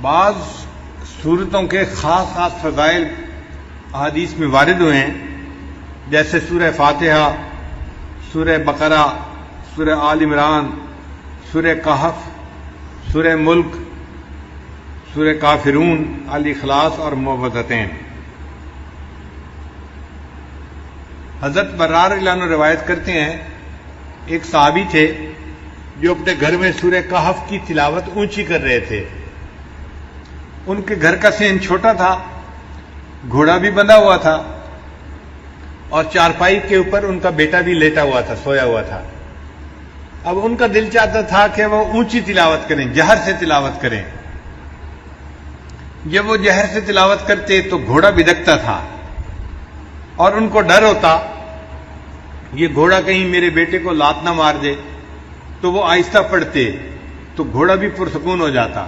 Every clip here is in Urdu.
بعض صورتوں کے خاص خاص فضائل احادیث میں وارد ہوئے ہیں، جیسے سورہ فاتحہ، سورہ بقرہ، سورہ آل عمران، سورہ کہف، سورہ ملک، سورہ کافرون، الاخلاص اور معوذتین۔ حضرت برار رضی اللہ عنہ روایت کرتے ہیں، ایک صحابی تھے جو اپنے گھر میں سورہ کہف کی تلاوت اونچی کر رہے تھے۔ ان کے گھر کا صحن چھوٹا تھا، گھوڑا بھی بندھا ہوا تھا اور چارپائی کے اوپر ان کا بیٹا بھی لیٹا ہوا تھا، سویا ہوا تھا۔ اب ان کا دل چاہتا تھا کہ وہ اونچی تلاوت کریں، جہر سے تلاوت کریں۔ جب وہ جہر سے تلاوت کرتے تو گھوڑا بدکتا تھا اور ان کو ڈر ہوتا یہ گھوڑا کہیں میرے بیٹے کو لات نہ مار دے، تو وہ آہستہ پڑھتے تو گھوڑا بھی پرسکون ہو جاتا۔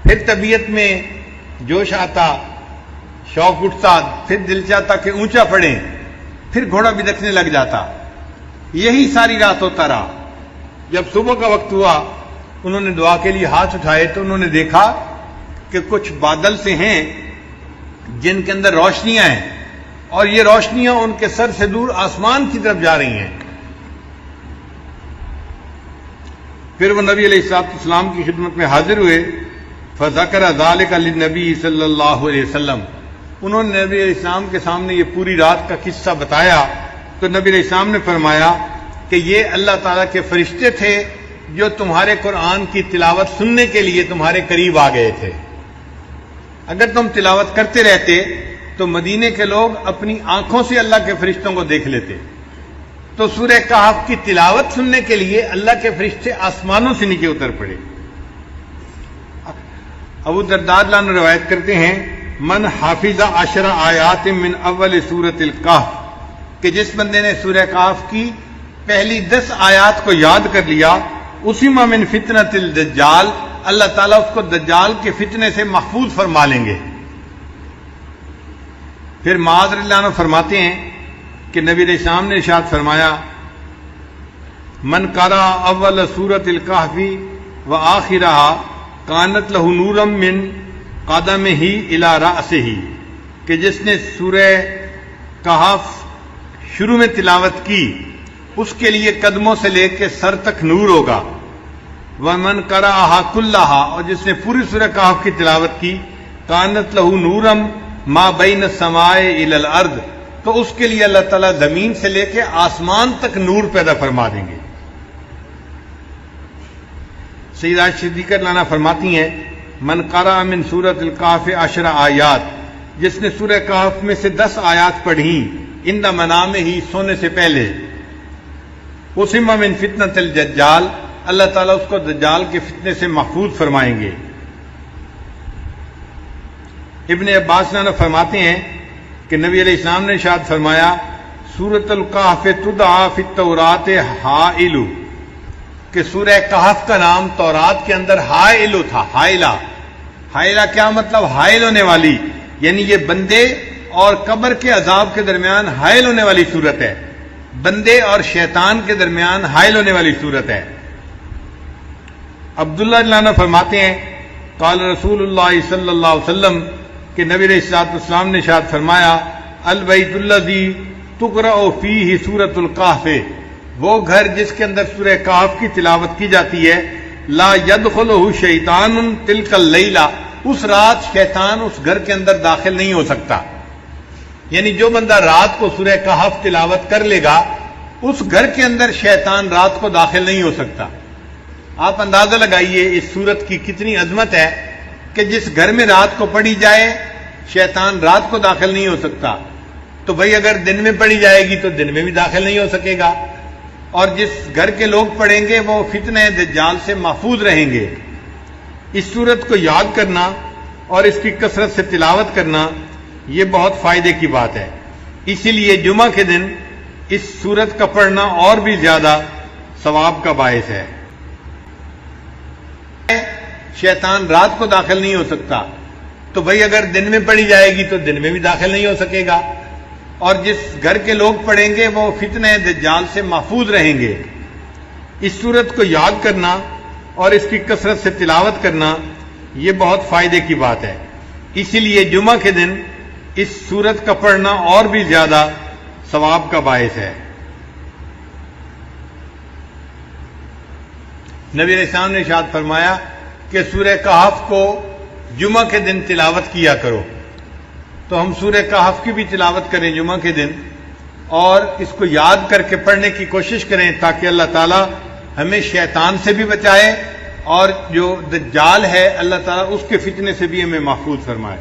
پھر طبیعت میں جوش آتا، شوق اٹھتا، پھر دل چاہتا کہ اونچا پڑھیں، پھر گھوڑا بدکنے لگ جاتا۔ یہی ساری رات ہوتا رہا۔ جب صبح کا وقت ہوا، انہوں نے دعا کے لیے ہاتھ اٹھائے تو انہوں نے دیکھا کہ کچھ بادل سے ہیں جن کے اندر روشنیاں ہیں، اور یہ روشنیاں ان کے سر سے دور آسمان کی طرف جا رہی ہیں۔ پھر وہ نبی علیہ السلام کی خدمت میں حاضر ہوئے، فذکر ذلک للنبی صلی اللہ علیہ وسلم۔ انہوں نے نبی علیہ السلام کے سامنے یہ پوری رات کا قصہ بتایا تو نبی علیہ السلام نے فرمایا کہ یہ اللہ تعالیٰ کے فرشتے تھے جو تمہارے قرآن کی تلاوت سننے کے لیے تمہارے قریب آ گئے تھے۔ اگر تم تلاوت کرتے رہتے تو مدینے کے لوگ اپنی آنکھوں سے اللہ کے فرشتوں کو دیکھ لیتے۔ تو سورہ کہف کی تلاوت سننے کے لیے اللہ کے فرشتے آسمانوں سے نیچے اتر پڑے۔ ابو درداء رضی اللہ عنہ روایت کرتے ہیں، من حافظ 10 آیات من اول سورۃ الکہف، کہ جس بندے نے سورہ کہف کی پہلی 10 آیات کو یاد کر لیا، اسم من فتنۃ الدجال، اللہ تعالیٰ اس کو دجال کے فتنے سے محفوظ فرما لیں گے۔ پھر معاذ رضی اللہ عنہ فرماتے ہیں کہ نبی علیہ السلام نے ارشاد فرمایا، من قرأ اول سورۃ الکہف وآخرها کانت لہ نورا من قدمہ الی رأسہ، کہ جس نے سورہ کہف شروع میں تلاوت کی اس کے لیے قدموں سے لے کے سر تک نور ہوگا۔ ومن قرأها کلھا، اور جس نے پوری سورہ کہف کی تلاوت کی، کانت لہ نورا ما بین السماء الی الارض، تو اس کے لیے اللہ تعالیٰ زمین سے لے کے آسمان تک نور پیدا فرما دیں گے۔ سیدہ صدیقہ رضی اللہ عنہا فرماتی ہیں، من قرأ من سورۃ الکہف 10 آیات، جس نے سورہ کہف میں سے 10 آیات پڑھیں عند منامہ، سونے سے پہلے، اسم من فتنۃ الدجال، اللہ تعالیٰ اس کو دجال کے فتنے سے محفوظ فرمائیں گے۔ ابن عباس نے فرماتے ہیں کہ نبی علیہ السلام نے ارشاد فرمایا، سورۃ الکہف تدعی فی التوراۃ حائل، کہ سورہ کہف کا نام تورات کے اندر حائل تھا۔ حائلہ، حائلہ کیا مطلب؟ حائل ہونے والی، یعنی یہ بندے اور قبر کے عذاب کے درمیان حائل ہونے والی صورت ہے، بندے اور شیطان کے درمیان حائل ہونے والی صورت ہے۔ عبداللہ رضی اللہ عنہ فرماتے ہیں، قال رسول اللہ صلی اللہ علیہ وسلم، کہ نبی علیہ السلام نے ارشاد فرمایا، البیت الذی تقرأ فیہ سورۃ الکہف، وہ گھر جس کے اندر سورہ کہف کی تلاوت کی جاتی ہے، لا یدخلہ شیطان تلک اللیلہ، اس رات شیطان اس گھر کے اندر داخل نہیں ہو سکتا۔ یعنی جو بندہ رات کو سورہ کہف تلاوت کر لے گا، اس گھر کے اندر شیطان رات کو داخل نہیں ہو سکتا۔ آپ اندازہ لگائیے اس سورت کی کتنی عظمت ہے کہ جس گھر میں رات کو پڑھی جائے شیطان رات کو داخل نہیں ہو سکتا، تو بھئی اگر دن میں پڑھی جائے گی تو دن میں بھی داخل نہیں ہو سکے گا، اور جس گھر کے لوگ پڑھیں گے وہ فتنہ دجال سے محفوظ رہیں گے۔ اس سورت کو یاد کرنا اور اس کی کثرت سے تلاوت کرنا یہ بہت فائدے کی بات ہے، اسی لیے جمعہ کے دن اس سورت کا پڑھنا اور بھی زیادہ ثواب کا باعث ہے۔ شیطان رات کو داخل نہیں ہو سکتا، تو بھئی اگر دن میں پڑھی جائے گی تو دن میں بھی داخل نہیں ہو سکے گا، اور جس گھر کے لوگ پڑھیں گے وہ فتنہ دجال سے محفوظ رہیں گے۔ اس سورت کو یاد کرنا اور اس کی کثرت سے تلاوت کرنا یہ بہت فائدے کی بات ہے. اسی لیے جمعہ کے دن اس سورت کا پڑھنا اور بھی زیادہ ثواب کا باعث ہے. نبی علیہ السلام نے ارشاد فرمایا کہ سورہ کہف کو جمعہ کے دن تلاوت کیا کرو. تو ہم سورہ کہف کی بھی تلاوت کریں جمعہ کے دن اور اس کو یاد کر کے پڑھنے کی کوشش کریں تاکہ اللہ تعالیٰ ہمیں شیطان سے بھی بچائے اور جو دجال ہے اللہ تعالیٰ اس کے فتنے سے بھی ہمیں محفوظ فرمائے.